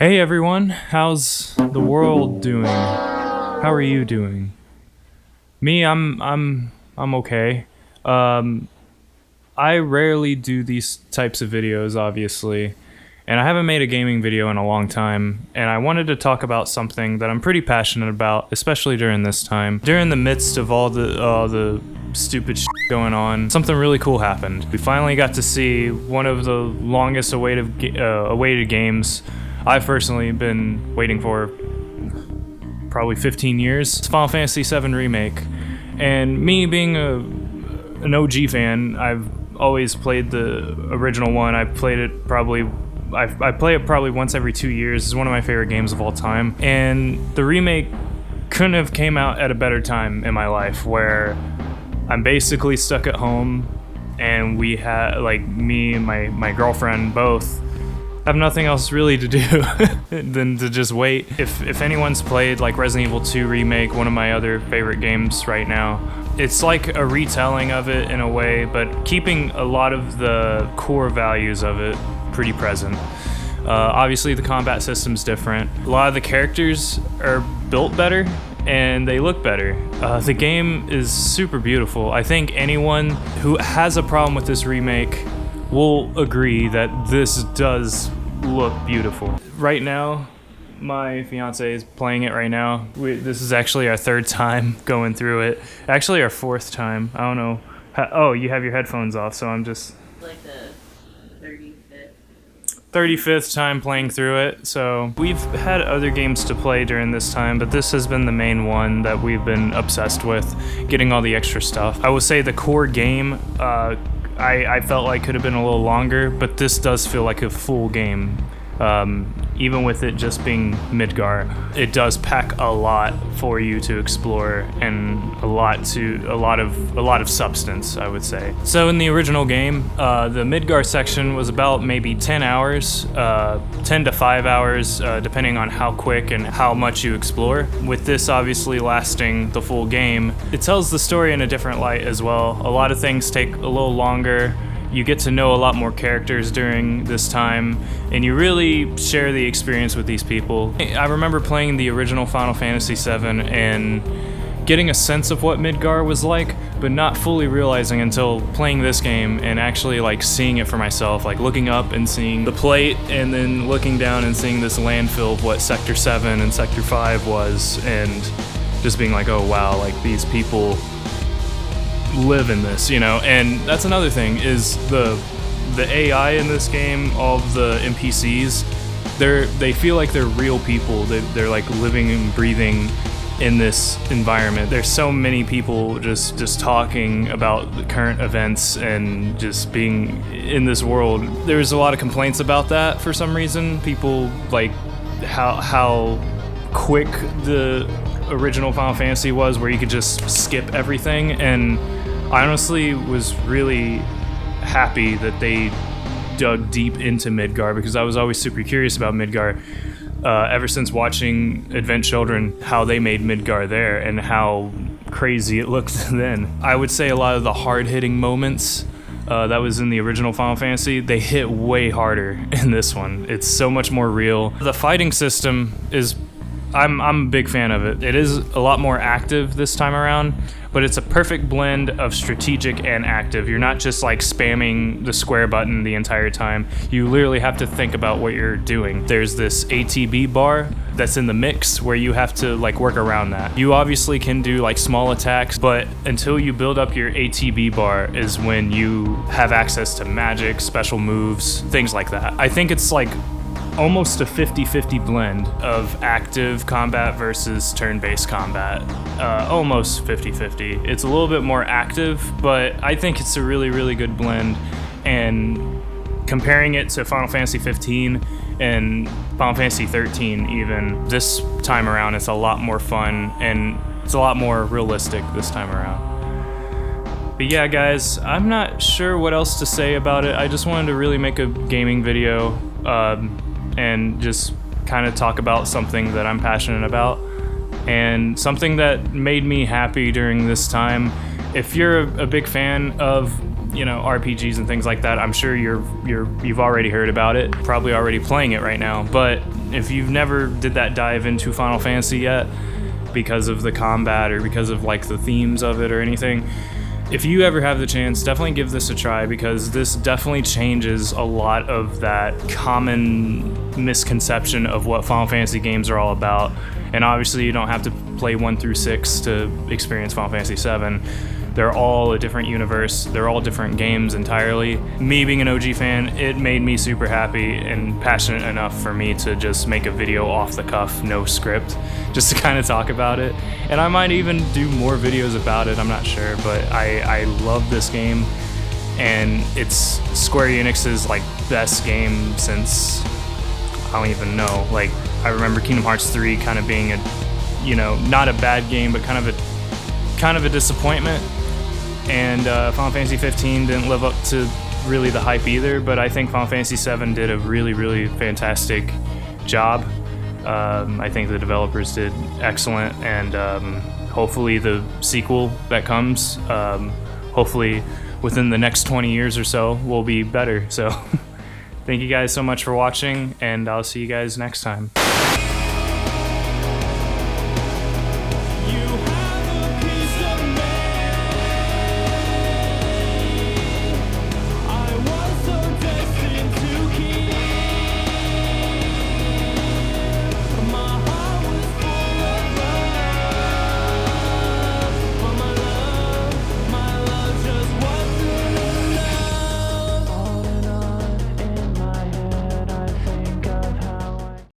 Hey everyone, how's the world doing? How are you doing? Me, I'm okay. I rarely do these types of videos, obviously, and I haven't made a gaming video in a long time, and I wanted to talk about something that I'm pretty passionate about, especially during this time. During the midst of all the stupid shit going on, something really cool happened. We finally got to see one of the longest awaited games I've personally been waiting for probably 15 years. It's Final Fantasy VII Remake. And me being an OG fan, I've always played the original one. I play it probably once every 2 years. It's one of my favorite games of all time. And the remake couldn't have came out at a better time in my life, where I'm basically stuck at home and we had, like, me and my girlfriend both have nothing else really to do than to just wait. If anyone's played like Resident Evil 2 Remake, one of my other favorite games right now, it's like a retelling of it in a way, but keeping a lot of the core values of it pretty present. Obviously the combat system's different. A lot of the characters are built better and they look better. The game is super beautiful. I think anyone who has a problem with this remake will agree that this does look beautiful. Right now, my fiance is playing it right now. This is actually our third time going through it. Actually, our fourth time. I don't know. Oh, you have your headphones off, so I'm just... Like the 35th time playing through it. So we've had other games to play during this time, but this has been the main one that we've been obsessed with, getting all the extra stuff. I would say the core game, I felt like could have been a little longer, but this does feel like a full game. Even with it just being Midgar, it does pack a lot for you to explore and a lot of substance, I would say. So in the original game, the Midgar section was about maybe 10 hours, 10 to 5 hours, depending on how quick and how much you explore. With this obviously lasting the full game, it tells the story in a different light as well. A lot of things take a little longer. You get to know a lot more characters during this time, and you really share the experience with these people. I remember playing the original Final Fantasy VII and getting a sense of what Midgar was like, but not fully realizing until playing this game and actually like seeing it for myself, like looking up and seeing the plate and then looking down and seeing this landfill of what Sector 7 and Sector 5 was, and just being like, oh wow, like these people live in this, you know. And that's another thing, is the AI in this game, all of the NPCs, they feel like they're real people. They're like living and breathing in this environment. There's so many people just talking about the current events and just being in this world. There's a lot of complaints about that for some reason. People like how quick the original Final Fantasy was, where you could just skip everything, and I honestly was really happy that they dug deep into Midgar, because I was always super curious about Midgar ever since watching Advent Children, how they made Midgar there and how crazy it looked then. I would say a lot of the hard-hitting moments that was in the original Final Fantasy, they hit way harder in this one. It's so much more real. The fighting system is... I'm a big fan of it. It is a lot more active this time around, but it's a perfect blend of strategic and active. You're not just like spamming the square button the entire time. You literally have to think about what you're doing. There's this ATB bar that's in the mix where you have to like work around that. You obviously can do like small attacks, but until you build up your ATB bar is when you have access to magic, special moves, things like that. I think it's like almost a 50-50 blend of active combat versus turn-based combat. Almost 50-50. It's a little bit more active, but I think it's a really, really good blend. And comparing it to Final Fantasy 15 and Final Fantasy 13 even, this time around it's a lot more fun and it's a lot more realistic this time around. But yeah, guys, I'm not sure what else to say about it. I just wanted to really make a gaming video and just kind of talk about something that I'm passionate about and something that made me happy during this time. If you're a big fan of, you know, RPGs and things like that, I'm sure you've already heard about it, probably already playing it right now. But if you've never did that dive into Final Fantasy yet because of the combat or because of like the themes of it or anything, if you ever have the chance, definitely give this a try, because this definitely changes a lot of that common misconception of what Final Fantasy games are all about. And obviously you don't have to play 1 through 6 to experience Final Fantasy VII. They're all a different universe. They're all different games entirely. Me being an OG fan, it made me super happy and passionate enough for me to just make a video off the cuff, no script, just to kind of talk about it. And I might even do more videos about it, I'm not sure, but I love this game, and it's Square Enix's like best game since, I don't even know, like I remember Kingdom Hearts 3 kind of being a, you know, not a bad game, but kind of a disappointment. And Final Fantasy 15 didn't live up to really the hype either, but I think Final Fantasy 7 did a really, really fantastic job. I think the developers did excellent, and hopefully the sequel that comes, hopefully within the next 20 years or so, will be better. So thank you guys so much for watching, and I'll see you guys next time.